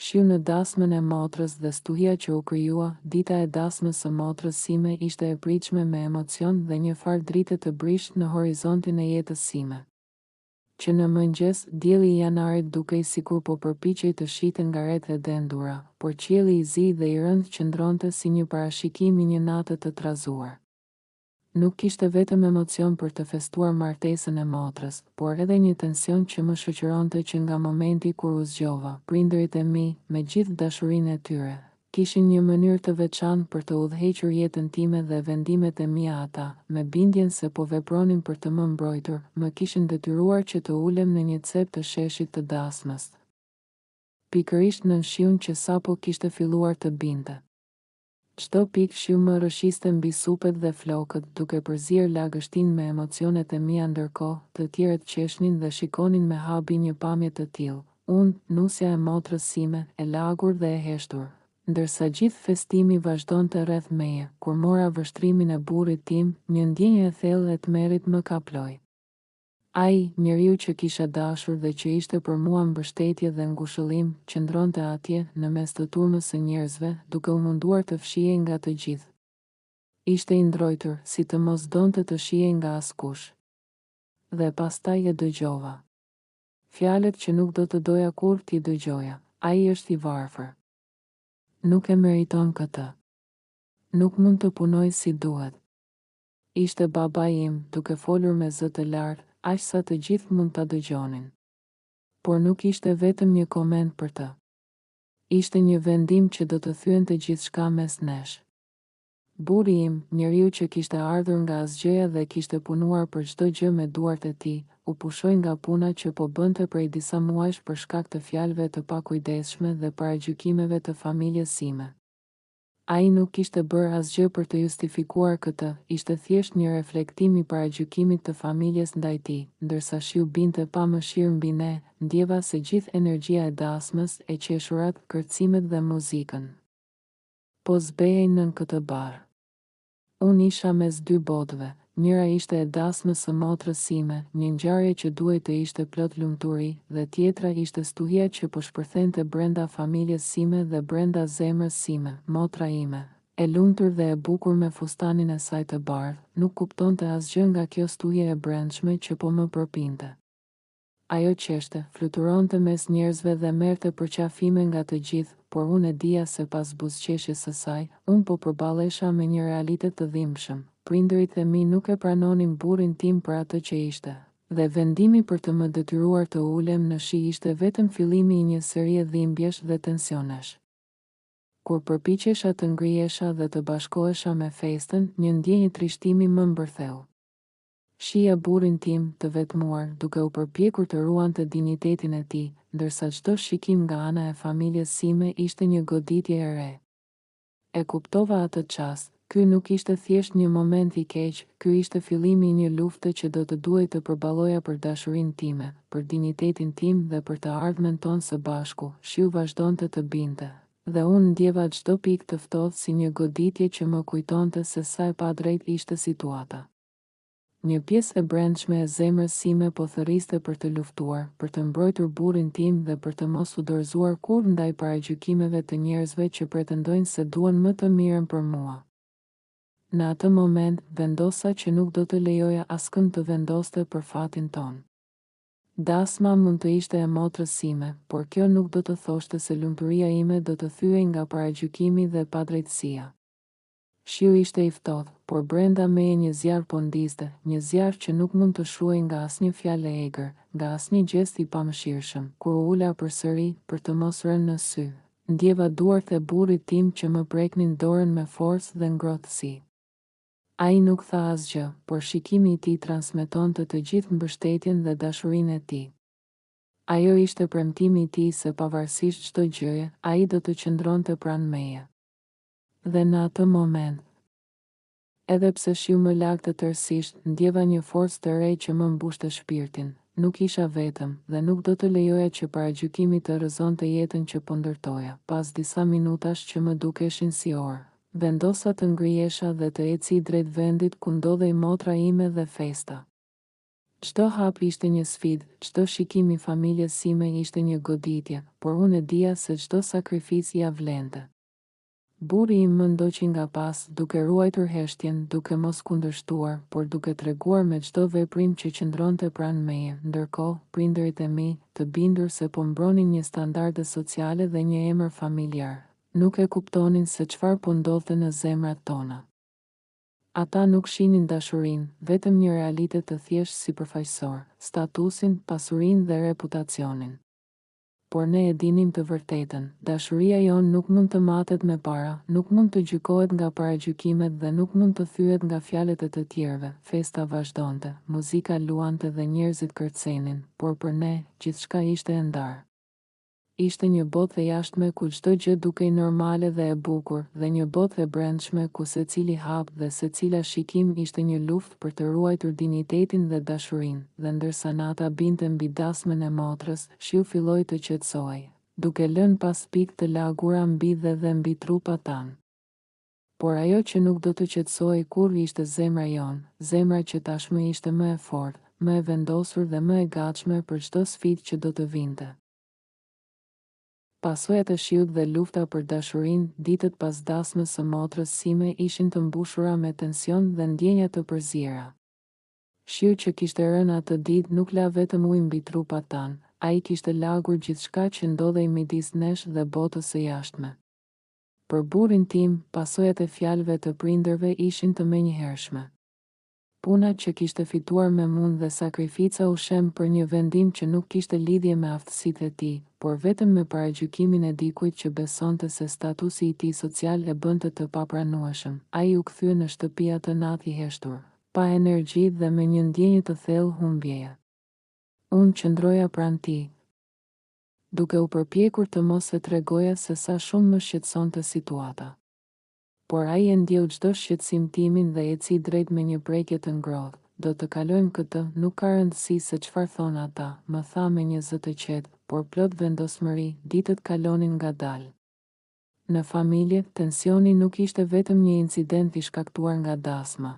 Shiu në dasmën e motrës dhe stuhia që u krijua, dita e dasmës së motrës sime ishte e pritshme me emocion dhe një farë drite të brisht në horizontin e jetës sime. Që në mëngjes, dielli i janarit dukej sikur po përpiqej të shite nga rethet e ndura, por qielli i zi dhe i rënd qëndronte si një parashikim i një nate të trazuar. Nuk kishte vetëm emocion për të festuar martesën e motrës, por edhe një tension që më shoqëronte që nga momenti kur u zgjova, prindërit e mi, me gjithë dashurinë e tyre, kishin një mënyrë të veçantë për të udhëhequr jetën time dhe vendimet e mia ata, me bindjen se po vepronin për të më mbrojtur, më kishin detyruar që të ulem në një cep të sheshit të dasmës. Pikërisht në shiun që sapo kishte filluar të binte. Çdo pikë shiu më rëshiste mbi supet dhe flokët, duke përzier lagështin me emocionet e mia ndërkohë, të tjerët qeshnin dhe shikonin me habi një pamje të tillë. Unë, nusja e motrës sime, e lagur dhe e heshtur. Ndërsa gjithë festimi vazhdonte rreth meje, kur mora vështrimin e burrit tim, një ndjenjë e thellë e tmerrit më kaploi. Ai, njeriu që kisha dashur dhe që ishte për mua mbështetje dhe ngushëllim, qëndronte atje në mes të turmës së njerëzve, duke u munduar të fshihej nga të gjithë. Ishte i ndrojtur, si të mos donte të shihej nga askush. Dhe pastaj e dëgjova. Fjalët që nuk do të doja kur t'i dëgjoja. Ai është i varfër. Nuk e meriton këtë. Nuk mund të punoj si duhet. Ishte babai im, duke folur me zë të lartë, aq sa të gjithë mund ta dëgjonin. Por nuk ishte vetëm një koment për të. Ishte një vendim që do të thyente gjithçka mes nesh. Burri im, njeriu që kishte ardhur nga asgjëja dhe kishte punuar për çdo gjë me duart e tij, u pushoi nga puna që po bënte prej disa muajsh për shkak të fjalëve të pakujdesshme dhe paragjykimeve të familjes sime. Ai nuk kishte bërë asgjë për të justifikuar këtë, ishte thjesht një reflektim i paragjykimit të familjes ndaj tij, ndërsa shiu binte pa mëshirë mbi ne, ndjeva se gjithë energjia e dasmës, e qeshurat, kërcimet dhe muzikën po zbehej nën këtë barë. Unë isha mes dy botëve, njëra ishte e dasmës së motrës sime, një ngjarje që duhej të ishte plot lumturi, dhe tjetra ishte stuhia që po shpërthente brenda familjes sime dhe brenda zemrës sime, motra ime. E lumtur dhe e bukur me fustanin e saj të bardhë, nuk kuptonte asgjë nga kjo stuhje e brendshme që po më përpinte. Ajo qeshte, fluturonte mes njerëzve dhe merrte përqafime nga të gjithë, por unë e dija se pas buzëqeshjes së saj, unë po përballesha me një realitet të dhimbshëm. Prindërit e mi nuk e pranonin burrin tim për atë që ishte, dhe vendimi për të më detyruar të ulem në shi ishte vetëm fillimi i një serie dhimbjesh dhe tensionesh. Kur përpiqesha të ngrihesha dhe të bashkohesha me festën, një ndjenjë trishtimi më mbërtheu. Shija burrin tim të vetmuar, duke u përpjekur të ruante dinjitetin e tij, ndërsa çdo shikim nga ana e familjes sime ishte një goditje e re. E kuptova atë çast, ky nuk ishte thjesht një moment i keq, ky ishte fillimi i një lufte që do të duhej të përballoja për dashurinë time, për dinjitetin tim dhe për të ardhmen tonë së bashku. Shiu vazhdonte të binte, dhe unë ndjeva çdo pikë të ftohtë si një goditje që më kujtonte se sa e padrejt ishte situata. Një pjesë e brendshme e zemrës sime po thërriste për të luftuar, për të mbrojtur burrin tim dhe për të mos u dorëzuar kurrë ndaj paragjykimeve të njerëzve që pretendojnë se duan më të mirën për mua. Në atë moment, vendosa që nuk do të lejoja askënd të vendoste për fatin ton. Dasma mund të ishte e motrës sime, por kjo nuk do të thoshte se lumturia ime do të thyej nga paragjykimi dhe padrejtësia. Shiu ishte i ftohtë, por brenda meje një zjarr po ndiste, një zjarr që nuk mund të shruhej nga asnjë fjalë e egër, nga asnjë gjest i pamëshirshëm. Kur u ula përsëri për të mos rënë në sy, ndjeva duart e burrit tim që më preknin dorën me forcë dhe ngrohtësi. Ai nuk tha asgjë, por shikimi i tij transmetonte të gjithë mbështetjen dhe dashurinë e tij. Ajo ishte premtimi i tij se pavarësisht çdo gjëje, ai do të qëndronte pranë meje. Dhe në atë moment, edhe pse shiu më lagte tërësisht, ndjeva një forcë të re që më mbushte shpirtin. Nuk isha vetëm dhe nuk do të lejoja që paragjykimi të rrëzonte jetën që po ndërtoja. Pas disa minutash që më dukeshin si orë, vendosa të ngrihesha dhe të eci drejt vendit ku ndodhej motra ime dhe festa. Çdo hap ishte një sfidë, çdo shikim i familjes sime ishte një goditje, por unë e dija se çdo sakrificë ia vlente. Burri im më ndoqi nga pas, duke ruajtur heshtjen, duke mos kundërshtuar, por duke treguar me çdo veprim që qëndronte pranë meje, ndërkohë prindërit e mi, të bindur se po mbronin një standarde sociale dhe një emër familjar, nuk e kuptonin se çfarë po ndodhte në zemrat tona. Ata nuk shihnin dashurinë, vetëm një realitet të thjeshtë sipërfaqësor, statusin, pasurinë dhe reputacionin. Por ne e dinim të vërtetën, dashuria jonë nuk mund të matet me para, nuk mund të gjykohet nga paragjykimet dhe nuk mund të thyet nga fjalët e të tjerëve. Festa vazhdonte, muzika luante dhe njerëzit kërcenin, por për ne, gjithçka ishte e ndarë. Ishte një botë e jashtme ku çdo gjë dukej normale dhe e bukur, dhe një botë e brendshme ku secili hap dhe secila shikim ishte një luftë për të ruajtur dinjitetin dhe dashurinë, dhe ndërsa nata binte mbi dasmën e motrës, shiu filloi të qetësohej, duke lënë pas pikë të lagura mbi dhe mbi trupat tanë. Por ajo që nuk do të qetësohej kurrë ishte zemra jonë, zemra që tashmë ishte më e fortë, më e vendosur dhe më e gatshme për çdo sfidë që do të vinte. Pasojat e shiut dhe lufta për dashurinë, ditët pas dasmës së motrës sime ishin të mbushura me tension dhe ndjenja të përziera. Shiu që kishte rënë atë ditë nuk la vetëm ujë mbi trupat tanë, ai kishte lagur gjithçka që ndodhej midis nesh dhe botës së jashtme. Për burrin tim, pasojat e fjalëve të prindërve ishin të menjëhershme. Puna që kishte fituar me mund dhe sakrifica u shem për një vendim që nuk kishte lidhje me aftësitë e tij, por vetëm me paragjykimin e dikujt që besonte se statusi i tij social e bënte të papranueshëm. Ai u kthye në shtëpi atë natë i heshtur, pa energji dhe me një ndjenjë të thellë humbjeje. Unë qëndroja pranë tij, duke u përpjekur të mos e tregoja se sa shumë më shqetësonte situata. Por ai e ndjeu çdo shqetësim timin dhe eci drejt me një prekje të ngrohtë. Do të kalojmë këtë, nuk ka rëndësi se çfarë thon ata, më tha me një zë të qetë, por plot vendosmëri, ditët kalonin ngadalë. Në familje, tensioni nuk ishte vetëm një incident i shkaktuar nga dasma.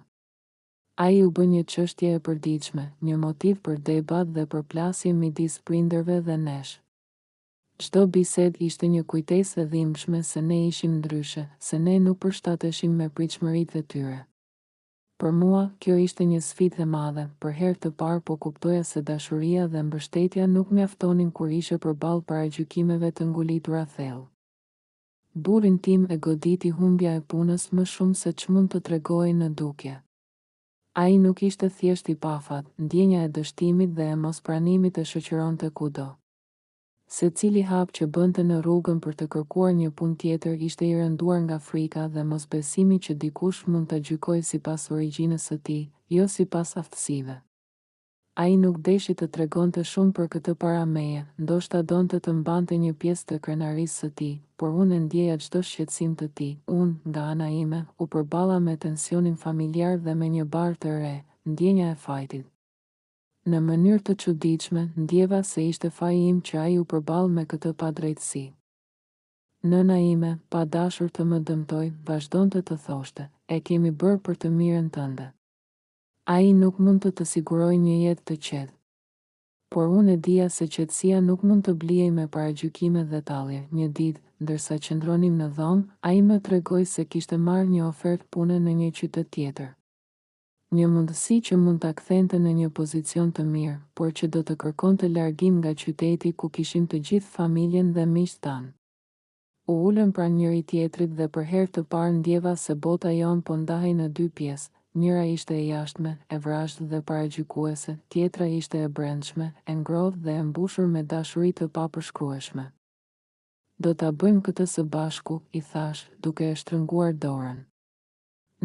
Ai u bë një çështje e përditshme, një motiv për debat dhe përplasje midis prindërve dhe nesh. Çdo bisedë ishte një kujtesë e dhimbshme se ne ishim ndryshe, se ne nuk përshtateshim me pritshmëritë e tyre. Për mua, kjo ishte një sfidë e madhe, për herë të parë po kuptoja se dashuria dhe mbështetja nuk mjaftonin kur ishe përballë paragjykimeve të ngulitura thellë. Burrin tim e goditi humbja e punës më shumë se ç'mund të tregojë në dukje. Ai nuk ishte thjesht i pafat, ndjenja e dështimit dhe e mospranimit e shoqëronte kudo. Secili hap që bënte në rrugën për të kërkuar një punë tjetër ishte i rënduar nga frika dhe mosbesimi që dikush mund ta gjykojë sipas origjinës së tij, jo sipas aftësive. Ai nuk deshi të tregonte shumë për këtë para meje, ndoshta donte të mbante një pjesë të krenarisë së tij, por unë e ndjeja çdo shqetësim të tij. Unë, nga ana ime, u përballa me tensionin familjar dhe me një barë të re, ndjenja e fajtit. Në mënyrë të çuditshme, ndjeva se ishte faji im që ai u përball me këtë padrejtësi. Nëna ime, pa dashur të më dëmtoj, vazhdonte të thoshte, e kemi bërë për të mirën tënde. Ai nuk mund të sigurojë një jetë të qetë. Por unë e dija se qetësia nuk mund të blihej me paragjykime dhe tallje. Një ditë, ndërsa qëndronim në dhomë, ai më tregoi se kishte marrë një ofertë pune në një qytet tjetër. Një mundësi që mund ta kthente në një pozicion të mirë, por që do të kërkonte largim nga qyteti ku kishim të gjithë familjen dhe miqtë tanë. U ulëm pranë njëri tjetrit dhe për herë të parë ndjeva se bota jon po ndahej në dy pjesë. Njëra ishte e jashtme, e vrazhtë dhe paragjykuese, tjetra ishte e brendshme, e ngrohtë dhe e mbushur me dashuri të papërshkrueshme. Do ta bëjmë këtë së bashku, i thash, duke e shtrënguar dorën.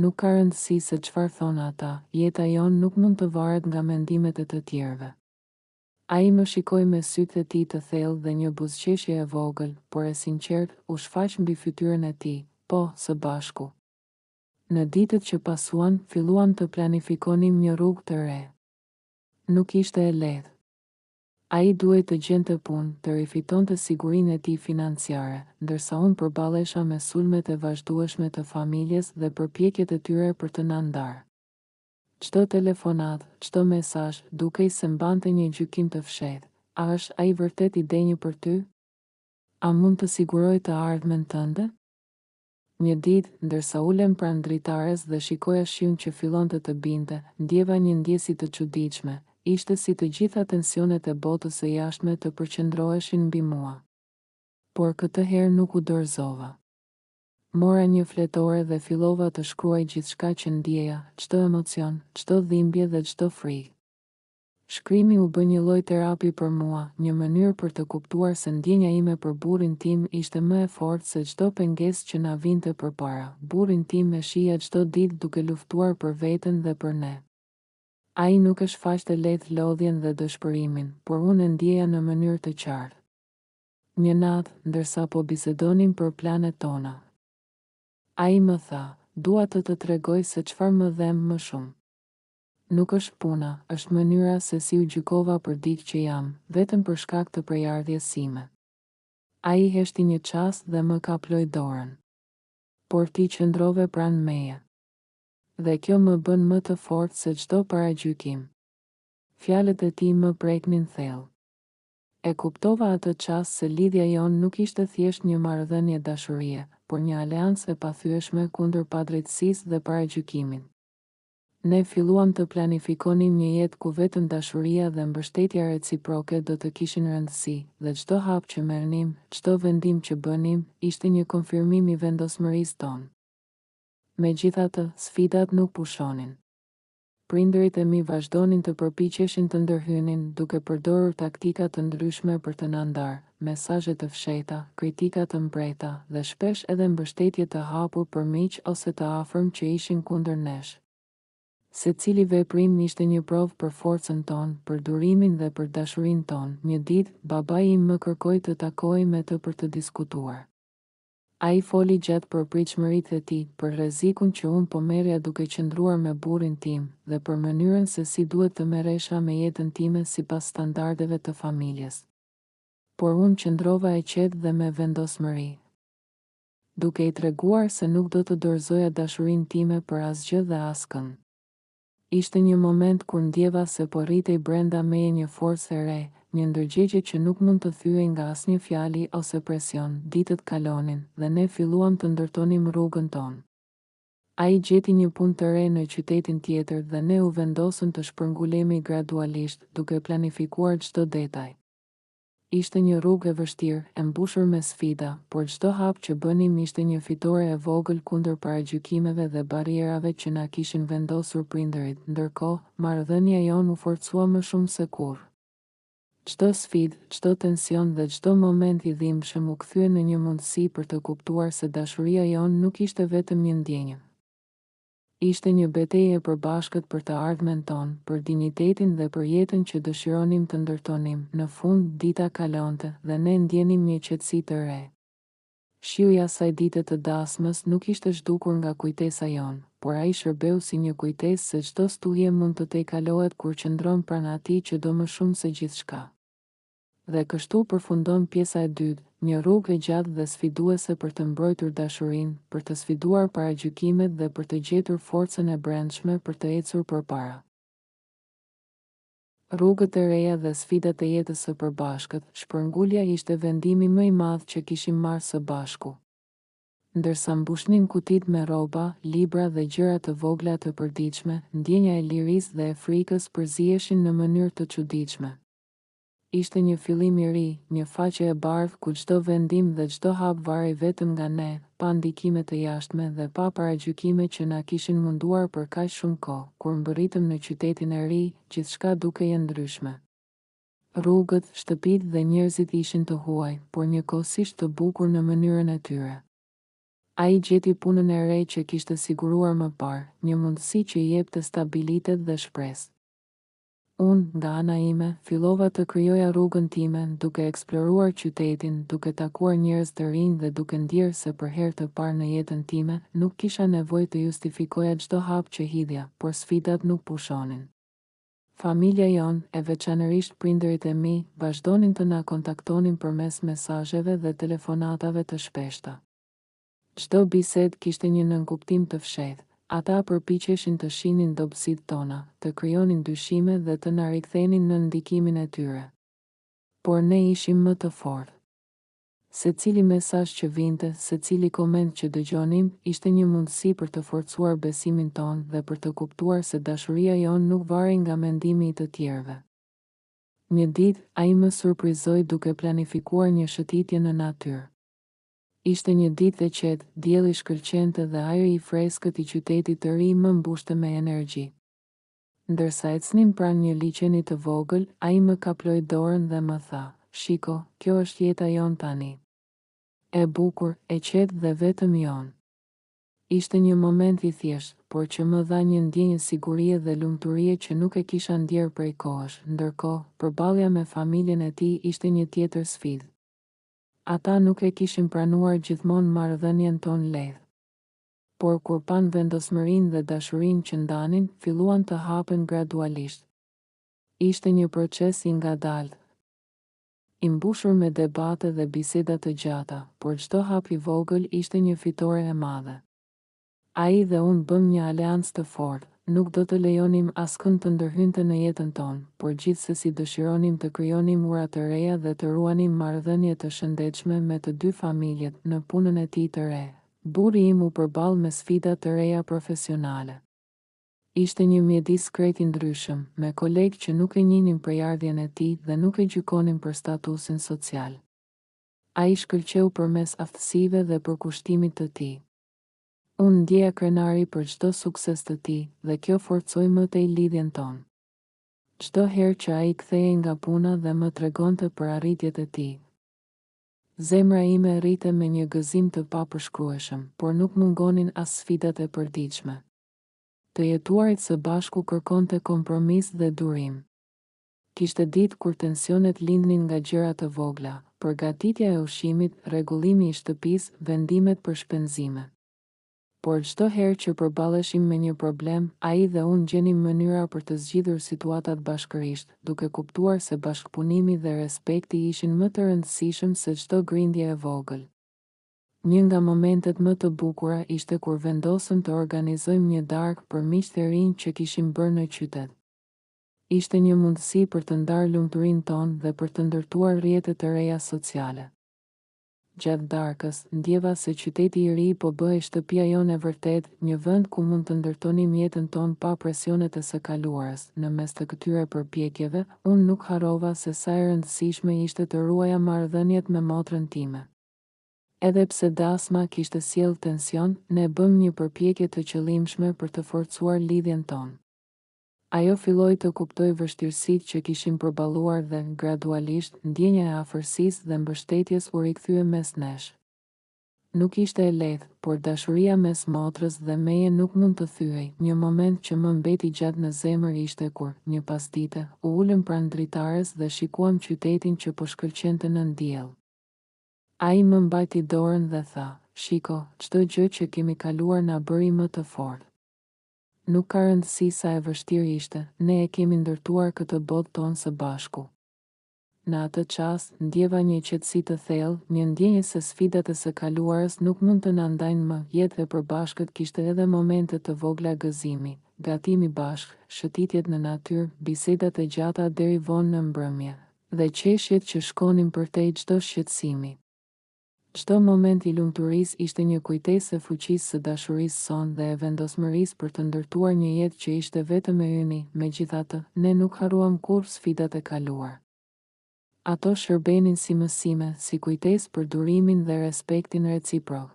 Nuk ka rëndësi se çfarë thon ata, jeta jonë nuk mund të varet nga mendimet e të tjerëve. Ai më shikoi me sytë e tij të thellë dhe një buzëqeshje e vogël, por e sinqertë, u shfaq mbi fytyrën e tij. Po, së bashku. Në ditët që pasuan, filluam të planifikonim një rrugë të re. Nuk ishte e lehtë. Ai duhej të gjente punë, të rifitonte sigurinë e tij financiare, ndërsa unë përballesha me sulmet e vazhdueshme të familjes dhe përpjekjet e tyre për të na ndarë. çdo telefonat, çdo mesazh, dukej se mbante një gjykim të fshehtë. A është ai vërtet i denjë për ty? A mund të siguroj të ardhmen tënde? Një ditë, ndërsa ulem pranë dritares dhe shikoja shiun që fillonte të binte, ndjeva një ndjesi të çuditshme. Ishte si të gjitha tensionet e botës së jashtme të përqendroheshin mbi mua. Por këtë herë nuk u dorëzova. Mora një fletore dhe fillova të shkruaj gjithçka që ndjeja, çdo emocion, çdo dhimbje dhe çdo frikë. Shkrimi u bë një lloj terapi për mua, një mënyrë për të kuptuar se ndjenja ime për burrin tim ishte më e fortë se çdo pengesë që na vinte përpara. Burrin tim e shija çdo ditë duke luftuar për veten dhe për ne. Ai nuk e shfaqte lehtë lodhjen dhe dëshpërimin, por unë e ndjeja në mënyrë të qartë. Një natë, ndërsa po bisedonim për planet tona, ai më tha, dua të tregoj se çfarë më dhem më shumë. Nuk është puna, është mënyra se si u gjykova për ditë që jam, vetëm për shkak të prejardhjes sime. Ai heshti një çast dhe më kaploi dorën. Por ti qëndrove pranë meje. Dhe kjo më bën më të fortë se çdo paragjykim. Fjalët e tij më preknin thellë. E kuptova atë çast se lidhja jon nuk ishte thjesht një marrëdhënie dashurie, por një aleancë e pathyeshme kundër padrejtësisë dhe paragjykimit. Ne filluam të planifikonim një jetë ku vetëm dashuria dhe mbështetja reciproke do të kishin rëndësi, dhe çdo hap që merrnim, çdo vendim që bënim, ishte një konfirmim i vendosmërisë tonë. Megjithatë, sfidat nuk pushonin. Prindërit e mi vazhdonin të përpiqeshin të ndërhynin, duke përdorur taktika të ndryshme për të na ndarë, mesazhe të fshehta, kritika të mbreta dhe shpesh edhe mbështetje të hapur për miq ose të afërm që ishin kundër nesh. Secili veprim ishte një provë për forcën tonë, për durimin dhe për dashurinë tonë. Një ditë, babai im më kërkoi të takoj me të për të diskutuar. Ai foli gjatë për pritshmëritë e tij, për rrezikun që unë po merrja duke qëndruar me burrin tim, dhe për mënyrën se si duhet të merresha me jetën time sipas standardeve të familjes. Por unë qëndrova e qetë dhe me vendosmëri, duke i treguar se nuk do të dorëzoja dashurinë time për asgjë dhe askënd. Ishte një moment kur ndjeva se po rritej brenda meje një forcë e re, një ndërgjegje që nuk mund të thyej nga asnjë fjali ose presion. Ditët kalonin dhe ne filluam të ndërtonim rrugën tonë. Ai gjeti një punë të re në qytetin tjetër dhe ne u vendosëm të shpërngulemi gradualisht, duke planifikuar çdo detaj. Ishte një rrugë e vështirë, e mbushur me sfida, por çdo hap që bënim ishte një fitore e vogël kundër paragjykimeve dhe barierave që na kishin vendosur prindërit. Ndërkohë, marrëdhënia jonë u forcua më shumë se kurrë. Çdo sfidë, çdo tension dhe çdo moment i dhimbshëm u kthye në një mundësi për të kuptuar se dashuria jonë nuk ishte vetëm një ndjenjë. Ishte një betejë e përbashkët për të ardhmen tonë, për dinjitetin dhe për jetën që dëshironim të ndërtonim. Në fund, dita kalonte dhe ne ndjenim një qetësi të re. Shiu i asaj dite të dasmës nuk ishte zhdukur nga kujtesa jonë, por ai shërbeu si një kujtesë se çdo stuhje mund të tejkalohet kur qëndron pranë atij që do më shumë se gjithçka. Dhe kështu përfundon pjesa e dytë, një rrugë e gjatë dhe sfiduese për të mbrojtur dashurinë, për të sfiduar paragjykimet dhe për të gjetur forcën e brendshme për të ecur përpara. Rrugët e reja dhe sfidat e jetës së përbashkët, shpërngulja ishte vendimi më i madh që kishim marrë së bashku. Ndërsa mbushnin kutitë me rroba, libra dhe gjëra të vogla të përditshme, ndjenja e lirisë dhe e frikës përzieshin në mënyrë të çuditshme. Ishte një fillim i ri, një faqe e bardhë ku çdo vendim dhe çdo hap varrej vetëm nga ne, pa ndikime të jashtme dhe pa paragjykime që na kishin munduar për kaq shumë kohë. Kur mbërritëm në qytetin e ri, gjithçka dukej e ndryshme. Rrugët, shtëpitë dhe njerëzit ishin të huaj, por njëkohësisht të bukur në mënyrën e tyre. Ai gjeti punën e re që kishte siguruar më parë, një mundësi që i jepte stabilitet dhe shpresë. Unë, nga ana ime, fillova të krijoja rrugën time, duke eksploruar qytetin, duke takuar njerëz të rinj dhe duke ndjerë se për herë të parë në jetën time, nuk kisha nevojë të justifikoja çdo hap që hidhja, por sfidat nuk pushonin. Familja jonë, e veçanërisht prindërit e mi, vazhdonin të na kontaktonin përmes mesazheve dhe telefonatave të shpeshta. Çdo bisedë kishte një nënkuptim të fshehtë. Ata përpiqeshin të shinin dobësitë tona, të krijonin dyshime dhe të na rikthenin në ndikimin e tyre. Por ne ishim më të fortë. Secili mesazh që vinte, secili koment që dëgjonim, ishte një mundësi për të forcuar besimin ton dhe për të kuptuar se dashuria jon nuk varej nga mendimi i të tjerëve. Një ditë, ai më surprizoi duke planifikuar një shëtitje në natyrë. Ishte një ditë e qetë, dielli shkëlqente dhe ajri i freskët i qytetit të ri më mbushte me energji. Ndërsa ecnim pranë një liçeni të vogël, ai më kaploi dorën dhe më tha: "Shiko, kjo është jeta jon tani. E bukur, e qetë dhe vetëm jon." Ishte një moment i thjeshtë, por që më dha një ndjenjë sigurie dhe lumturie që nuk e kisha ndjerë prej kohësh. Ndërkohë, përballja me familjen e tij ishte një tjetër sfidë. Ata nuk e kishin pranuar gjithmonë marrëdhënien tonë lehtë. Por kur pan vendosmërinë dhe dashurinë që ndanin, filluan të hapen gradualisht. Ishte një proces i ngadaltë, i mbushur me debate dhe biseda të gjata, por çdo hap i vogël ishte një fitore e madhe. Ai dhe unë bëm një aleancë të fortë, nuk do të lejonim askënd të ndërhynte në jetën tonë, por gjithsesi dëshironim të krijonim ura të reja dhe të ruanim marrëdhënie të shëndetshme me të dy familjet. Në punën e tij të re, burri im u përball me sfida të reja profesionale. Ishte një mjedis krejt i ndryshëm, me kolegë që nuk e njihnin përjardhjen e tij dhe nuk e gjykonin për statusin social. Ai shkëlqeu përmes aftësive dhe përkushtimit të tij. Unë ndjeja krenari për çdo sukses të tij dhe kjo forcoi më tej lidhjen tonë. Çdo herë që ai kthehej nga puna dhe më tregonte për arritjet e tij, zemra ime rrite me një gëzim të papërshkrueshëm, por nuk mungonin as sfidat e përditshme. Të jetuarit së bashku kërkonte kompromis dhe durim. Kishte ditë kur tensionet lindnin nga gjëra të vogla, përgatitja e ushqimit, rregullimi i shtëpisë, vendimet për shpenzime. Por çdo herë që përballeshim me një problem, ai dhe unë gjenim mënyra për të zgjidhur situatat bashkërisht, duke kuptuar se bashkëpunimi dhe respekti ishin më të rëndësishëm se çdo grindje e vogël. Një nga momentet më të bukura ishte kur vendosëm të organizojmë një darkë për miqtë e rinj që kishim bërë në qytet. Ishte një mundësi për të ndarë lumturinë tonë dhe për të ndërtuar rrjete të reja sociale. Gjatë darkës, ndjeva se qyteti i ri po bëhej shtëpia jonë e vërtet, një vend ku mund të ndërtonim jetën tonë pa presionet e së kaluarës. Në mes të këtyre përpjekjeve, unë nuk harrova se sa e rëndësishme ishte të ruaja marrëdhëniet me motrën time. Edhe pse dasma kishte sjellë tension, ne bëm një përpjekje të qëllimshme për të forcuar lidhjen tonë. Ajo filloi të kuptoj vështirësitë që kishim përballuar dhe, gradualisht, ndjenja e afërsisë dhe mbështetjes u rikthye mes nesh. Nuk ishte e lehtë, por dashuria mes motrës dhe meje nuk mund të thyej. Një moment që më mbeti gjatë në zemër ishte kur, një pasdite, u ulëm pranë dritares dhe shikuam qytetin që po shkëlqente në diell. Ai më mbajti dorën dhe tha: "Shiko, çdo gjë që kemi kaluar na bëri më të fortë. Nuk ka rëndësi sa e vështirë ishte, ne e kemi ndërtuar këtë botë tonë së bashku." Në atë çast, ndjeva një qetësi të thellë, një ndjenjë se sfidat e së kaluarës nuk mund të na ndajnë më. Jeta e përbashkët kishte edhe momente të vogla gëzimi, gatimi bashk, shëtitjet në natyrë, bisedat e gjata deri vonë në mbrëmje, dhe qeshjet që shkonin përtej çdo shqetësimi. Çdo moment i lumturisë ishte një kujtesë e fuqisë së dashurisë sonë dhe e vendosmërisë për të ndërtuar një jetë që ishte vetëm e yni. Megjithatë, ne nuk harruam kurrë sfidat e kaluar. Ato shërbenin si mësime, si kujtesë për durimin dhe respektin reciprok.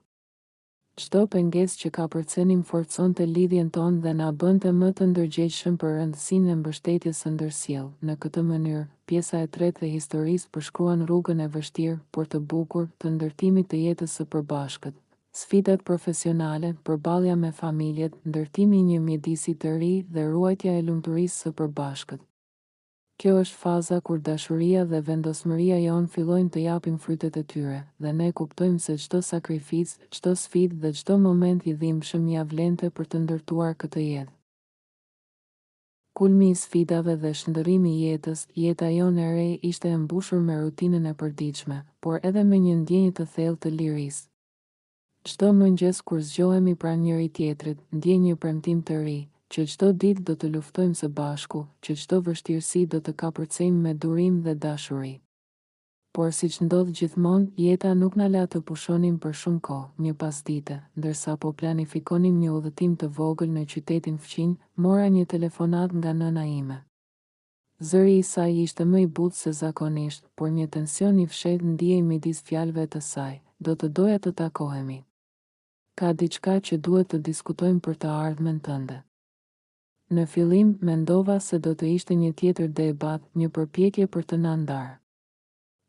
Çdo pengesë që ka përcenim forconte lidhjen tonë dhe na bënte më të ndërgjegjshëm për rëndësinë e mbështetjes së ndërsjellë. Në këtë mënyrë, pjesa e tretë e historisë përshkruan rrugën e vështirë, por të bukur, të ndërtimit të jetës së përbashkët. Sfidat profesionale, përballja me familjet, ndërtimi i një mjedisi të ri dhe ruajtja e lumturisë së përbashkët. Kjo është faza kur dashuria dhe vendosmëria jonë fillojnë të japin frytet e tyre, dhe ne kuptojmë se çdo sakrificë, çdo sfidë dhe çdo moment i dhimbshëm ia vlente për të ndërtuar këtë jetë. Kulmi i sfidave dhe shndërrimi i jetës, jeta jonë e re ishte e mbushur me rutinën e përditshme, por edhe me një ndjenjë të thellë të lirisë. Çdo mëngjes kur zgjohemi pranë njëri tjetrit, ndjej një premtim të ri, që çdo ditë do të luftojmë së bashku, që çdo vështirësi do të kapërcejmë me durim dhe dashuri. Por siç ndodh gjithmonë, jeta nuk na la të pushonim për shumë kohë, një pasdite, ndërsa po planifikonim një udhëtim të vogël në qytetin fqinj, mora një telefonat nga nëna ime. Zëri i saj ishte më i butë se zakonisht, por një tension i fshehtë ndiej midis fjalëve të saj. Do të doja të takohemi. Ka diçka që duhet të diskutojmë për të ardhmen tënde. Në fillim mendova se do të ishte një tjetër debat, një përpjekje për të na ndarë.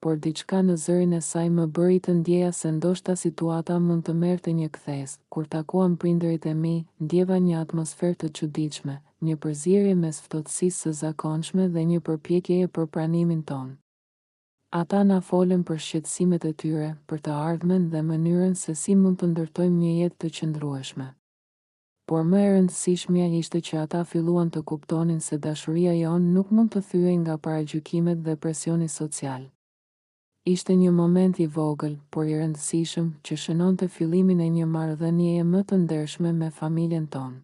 Por diçka në zërin e saj më bëri të ndjeja se ndoshta situata mund të merrte një kthes. Kur takuam prindërit e mi, ndjeva një atmosferë të çuditshme, një përzierje mes ftohtësisë së zakonshme dhe një përpjekjeje për pranimin tonë. Ata na folën për shqetësimet e tyre, për të ardhmen dhe mënyrën se si mund të ndërtojmë një jetë të qëndrueshme. Por më e rëndësishmja ishte që ata filluan të kuptonin se dashuria jonë nuk mund të thyej nga paragjykimet dhe presioni social. Ishte një moment i vogël, por i rëndësishëm, që shënonte fillimin e një marrëdhënieje më të ndershme me familjen tonë.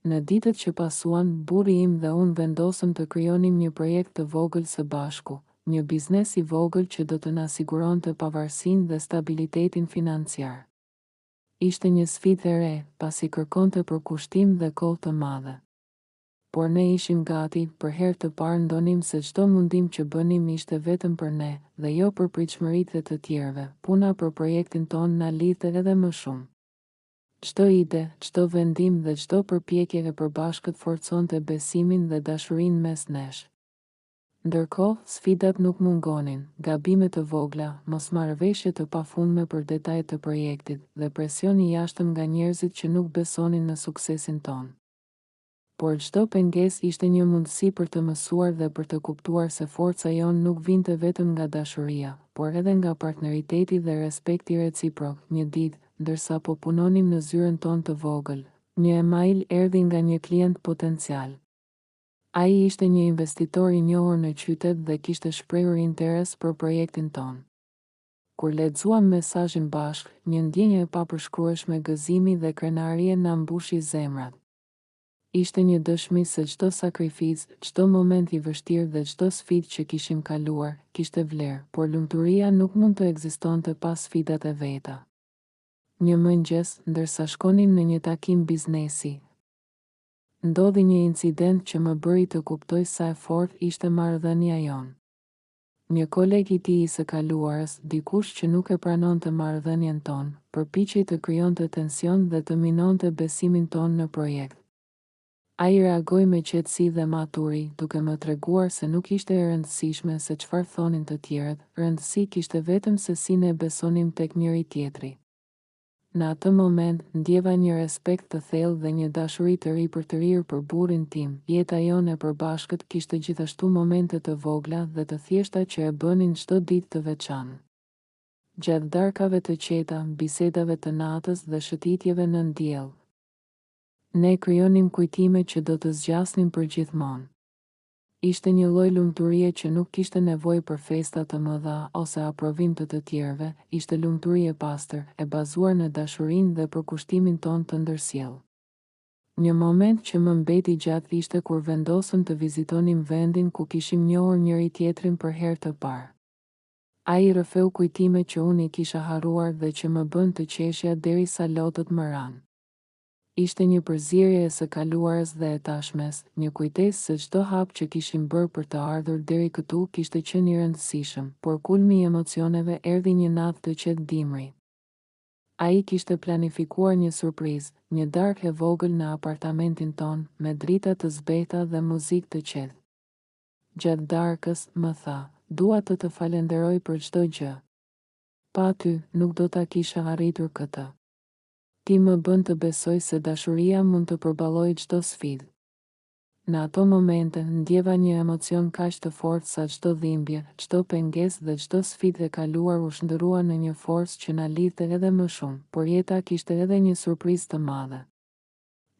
Në ditët që pasuan, burri im dhe unë vendosëm të krijonim një projekt të vogël së bashku, një biznes i vogël që do të na siguronte pavarësinë dhe stabilitetin financiar. Ishte një sfidë e re, pasi kërkonte përkushtim dhe kohë të madhe. Por ne ishim gati, për herë të parë ndonim se çdo mundim që bënim ishte vetëm për ne, dhe jo për pritshmëritë të tjerëve. Puna për projektin tonë na lidhte edhe më shumë. Çdo ide, çdo vendim dhe çdo përpjekje e përbashkët forconte besimin dhe dashurinë mes nesh. Ndërkohë, sfidat nuk mungonin, gabime të vogla, mosmarrëveshje të pafundme për detajet të projektit dhe presioni i jashtëm nga njerëzit që nuk besonin në suksesin tonë. Por çdo pengesë ishte një mundësi për të mësuar dhe për të kuptuar se forca jonë nuk vinte vetëm nga dashuria, por edhe nga partneriteti dhe respekti reciprok. Një ditë, ndërsa po punonim në zyrën tonë të vogël, një email erdhi nga një klient potencial. Ai ishte një investitor i njohur në qytet dhe kishte shprehur interes për projektin tonë. Kur lexuam mesazhin bashkë, një ndjenjë e papërshkrueshme gëzimi dhe krenarie na mbushi zemrat. Ishte një dëshmi se çdo sakrificë, çdo moment i vështirë dhe çdo sfidë që kishim kaluar, kishte vlerë, por lumturia nuk mund të ekzistonte pas sfidat e veta. Një mëngjes, ndërsa shkonim në një takim biznesi, ndodhi një incident që më bëri të kuptoj sa e fortë ishte marrëdhënia jonë. Një koleg i tij i së kaluarës, dikush që nuk e pranonte marrëdhënien tonë, përpiqej të krijonte tension dhe të minonte besimin tonë në projekt. Ai reagoi me qetësi dhe maturi, duke më treguar se nuk ishte e rëndësishme se çfarë thonin të tjerët, rëndësi kishte vetëm se si ne besonim tek njëri tjetri. Në atë moment, ndjeva një respekt të thellë dhe një dashuri të ri për të rirë për burrin tim. Jeta jonë e përbashkët kishte gjithashtu momente të vogla dhe të thjeshta që e bënin çdo ditë të veçantë. Gjatë darkave të qeta, bisedave të natës dhe shëtitjeve në diell, ne krijonim kujtime që do të zgjasnin për gjithmonë. Ishte një lloj lumturie që nuk kishte nevojë për festa të mëdha ose aprovim të tjerëve, ishte lumturi e pastër, e bazuar në dashurinë dhe përkushtimin tonë të ndërsjellë. Një moment që më mbeti gjatë ishte kur vendosëm të vizitonim vendin ku kishim njohur njëri tjetrin për herë të parë. Ai rrëfeu kujtime që unë i kisha harruar dhe që më bën të qeshja derisa lotët më ranë. Ishte një përzierje e së kaluarës dhe e tashmes, një kujtesë se çdo hap që kishim bërë për të ardhur deri këtu kishte qenë i rëndësishëm, por kulmi i emocioneve erdhi një natë të qetë dimri. Ai kishte planifikuar një surprizë, një darkë e vogël në apartamentin ton, me drita të zbehta dhe muzikë të qetë. Gjatë darkës, më tha, dua të falenderoj për çdo gjë. Pa ty, nuk do ta kisha arritur këtë. Ti më bën të besoj se dashuria mund të përballojë çdo sfidë. Në ato momente, ndjeva një emocion kaq të fortë sa çdo dhimbje, çdo pengesë dhe çdo sfidë e kaluar u shndërrua në një forcë që na lidhte edhe më shumë, por jeta kishte edhe një surprizë të madhe.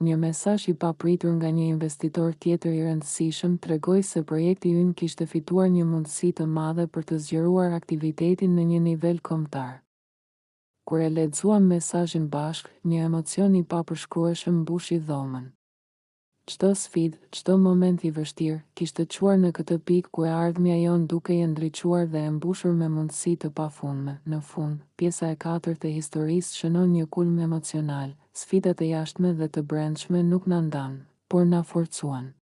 Një mesazh i papritur nga një investitor tjetër i rëndësishëm tregoi se projekti ynë kishte fituar një mundësi të madhe për të zgjeruar aktivitetin në një nivel kombëtar. Kur e lexuam mesazhin bashk, një emocion i papërshkrueshëm mbushi dhomën. Çdo sfidë, çdo moment i vështirë, kishte çuar në këtë pikë ku e ardhmja jon duke e ndriçuar dhe e mbushur me mundësi të pafundme. Në fund, pjesa e 4 e historisë shënon një kulm emocional. Sfidat e jashtme dhe të brendshme nuk na ndanë, por na forcuan.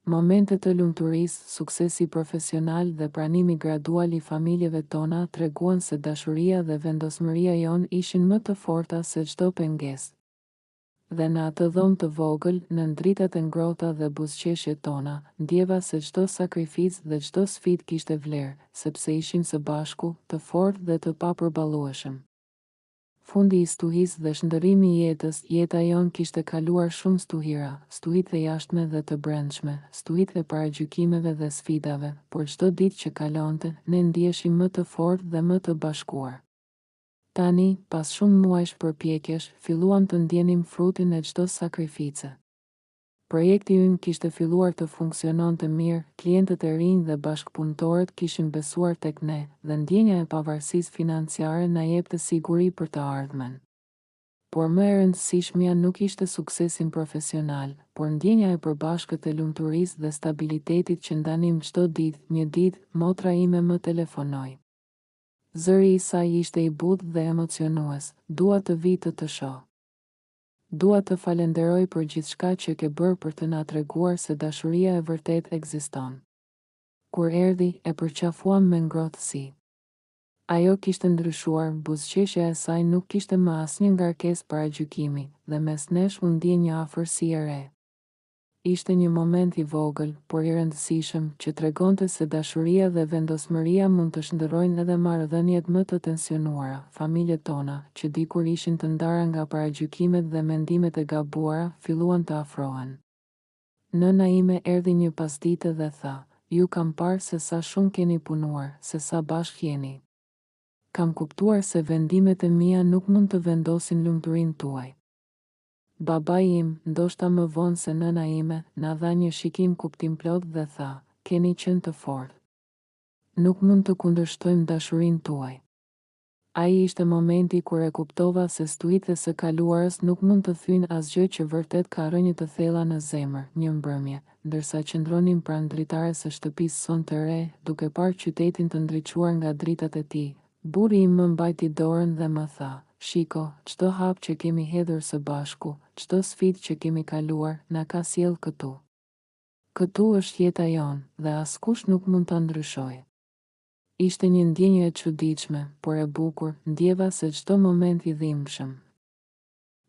Momentet të lumturisë, suksesi profesional dhe pranimi gradual i familjeve tona treguan se dashuria dhe vendosmëria jon ishin më të forta se çdo pengesë. Dhe në atë dhomë të vogël, në dritat e ngrohta dhe buzëqeshjet tona, ndjeva se çdo sakrificë dhe çdo sfidë kishte vlerë, sepse ishim së bashku, të fortë dhe të papërballueshëm. Fundi i stuhisë dhe shndërrimi i jetës, jeta jon kishte kaluar shumë stuhira, stuhitë e jashtme dhe të brendshme, stuhitë e paragjykimeve dhe sfidave, por çdo ditë që kalonte, ne ndjeshim më të fortë dhe më të bashkuar. Tani, pas shumë muajsh përpjekjesh, filluam të ndjenim frutin e çdo sakrifice. Projekti ynë kishte filluar të funksiononte mirë, klientët e rinj dhe bashkëpunëtorët kishin besuar tek ne, dhe ndjenja e pavarësisë financiare na jepte siguri për të ardhmen. Por më e rëndësishmja nuk ishte suksesin profesional, por ndjenja e përbashkët e lumturisë dhe stabilitetit që ndanim çdo ditë. Një ditë, motra ime më telefonoi. Zëri i saj ishte i butë dhe emocionues. Dua të vi të shoh. Dua të falenderoj për gjithçka që ke bërë për të na treguar se dashuria e vërtet ekziston. Kur erdhi, e përqafuam me ngrohtësi. Ajo kishte ndryshuar, buzëqeshja e saj nuk kishte më asnjë ngarkesë paragjykimi, dhe mes nesh u ndje një afërsi e re. Ishte një moment i vogël, por i rëndësishëm, që tregonte se dashuria dhe vendosmëria mund të shndërrojnë edhe marrëdhëniet më të tensionuara. Familjet tona, që dikur ishin të ndara nga paragjykimet dhe mendimet e gabuara, filluan të afrohen. Nëna ime erdhi një pasdite dhe tha: "Ju kam parë se sa shumë keni punuar, se sa bashkë jeni. Kam kuptuar se vendimet e mia nuk mund të vendosin lumturinë tuaj." Babai im, ndoshta më vonë se nëna ime, na dha një shikim kuptimplot dhe tha: "Keni qenë të fortë. Nuk mund të kundërshtojmë dashurinë tuaj." Ai ishte momenti kur e kuptova se stuhitë së kaluarës nuk mund të thyjnë asgjë që vërtet ka rënje të thella në zemër. Një mbrëmje, ndërsa qëndronim pranë dritares së shtëpisë son të re, duke parë qytetin të ndriçuar nga dritat e tij, burri im më mbajti dorën dhe më tha: "Shiko, çdo hap që kemi hedhur së bashku, çdo sfidë që kemi kaluar, na ka sjellë këtu. Këtu është jeta jonë, dhe askush nuk mund ta ndryshojë." Ishte një ndjenjë e çuditshme, por e bukur. Ndjeva se çdo moment i dhimbshëm,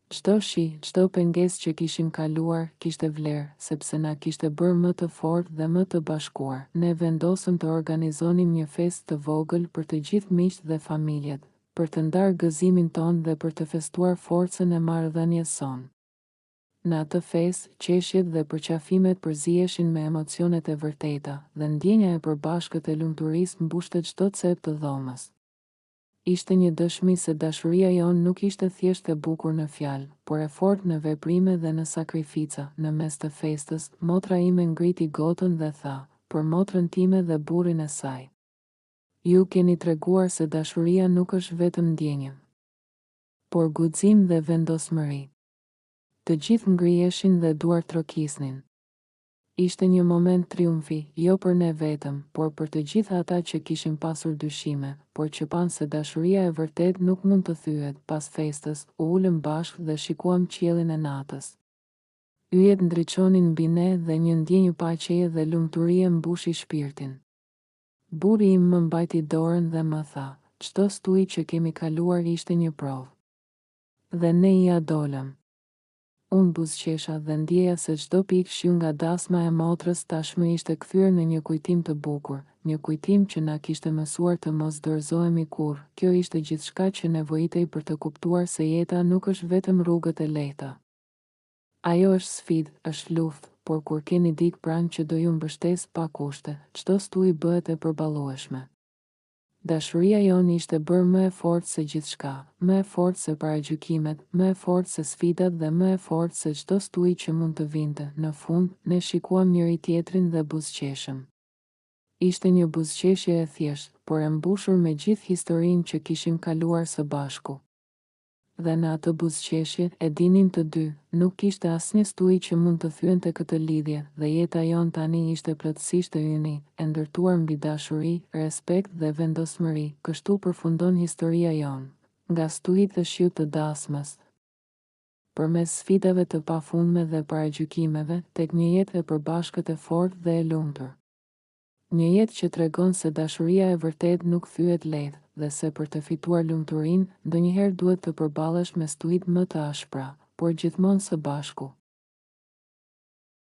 çdo shi, çdo pengesë që kishim kaluar, kishte vlerë, sepse na kishte bërë më të fortë dhe më të bashkuar. Ne vendosëm të organizonim një festë të vogël për të gjithë miqtë dhe familjet, për të ndarë gëzimin ton dhe për të festuar forcën e marrëdhënies son. Në atë festë, qeshjet dhe përqafimet përziheshin me emocionet e vërteta, dhe ndjenja e përbashkët e lumturisë mbushte çdo cep të dhomës. Ishte një dëshmi se dashuria jon nuk ishte thjesht e bukur në fjalë, por e fortë në veprime dhe në sakrifica. Në mes të festës, motra ime ngriti gotën dhe tha: "Për motrën time dhe burrin e saj. Ju keni treguar se dashuria nuk është vetëm ndjenjë, por guxim dhe vendosmëri." Të gjithë ngriheshin dhe duart trokisnin. Ishte një moment triumfi, jo për ne vetëm, por për të gjithë ata që kishin pasur dyshime, por që panë se dashuria e vërtet nuk mund të thyhet. Pas festës, u ulëm bashkë dhe shikuam qiellin e natës. Yjet ndriçonin mbi ne dhe një ndjenjë paqeje dhe lumturie mbushi shpirtin. Burri im më mbajti dorën dhe më tha: "Çdo stuhi që kemi kaluar ishte një provë. Dhe ne ja dolëm." Unë buzëqesha dhe ndjeja se çdo pikë shiu nga dasma e motrës tashmë ishte kthyer në një kujtim të bukur, një kujtim që na kishte mësuar të mos dorëzohemi kurrë. Kjo ishte gjithçka që nevojitej për të kuptuar se jeta nuk është vetëm rrugët e lehta. Ajo është sfidë, është luftë, por kur keni dikë pranë që do ju mbështesë pa kushte, çdo stuhi bëhet e përballueshme. Dashuria jonë ishte bërë më e fortë se gjithçka, më e fortë se paragjykimet, më e fortë se sfidat dhe më e fortë se çdo stuhi që mund të vinte. Në fund, ne shikuam njëri tjetrin dhe buzëqeshëm. Ishte një buzëqeshje e thjeshtë, por e mbushur me gjithë historinë që kishim kaluar së bashku. Dhe në atë buzëqeshje, e dinin të dy, nuk kishte asnjë stuj që mund të thyente këtë lidhje, dhe jeta jon tani ishte plotësisht e yni, e ndërtuar mbi dashuri, respekt dhe vendosmëri. Kështu përfundon historia jon, nga stuit dhe shiut të dasmës, përmes sfidave të pafundme dhe paragjykimeve, tek një jetë e përbashkët e fortë dhe e lumtur. Një jetë që tregon se dashuria e vërtet nuk thyet lehtë, dhe se për të fituar lumturinë, ndonjëherë duhet të përballesh me stuit më të ashpra, por gjithmonë së bashku.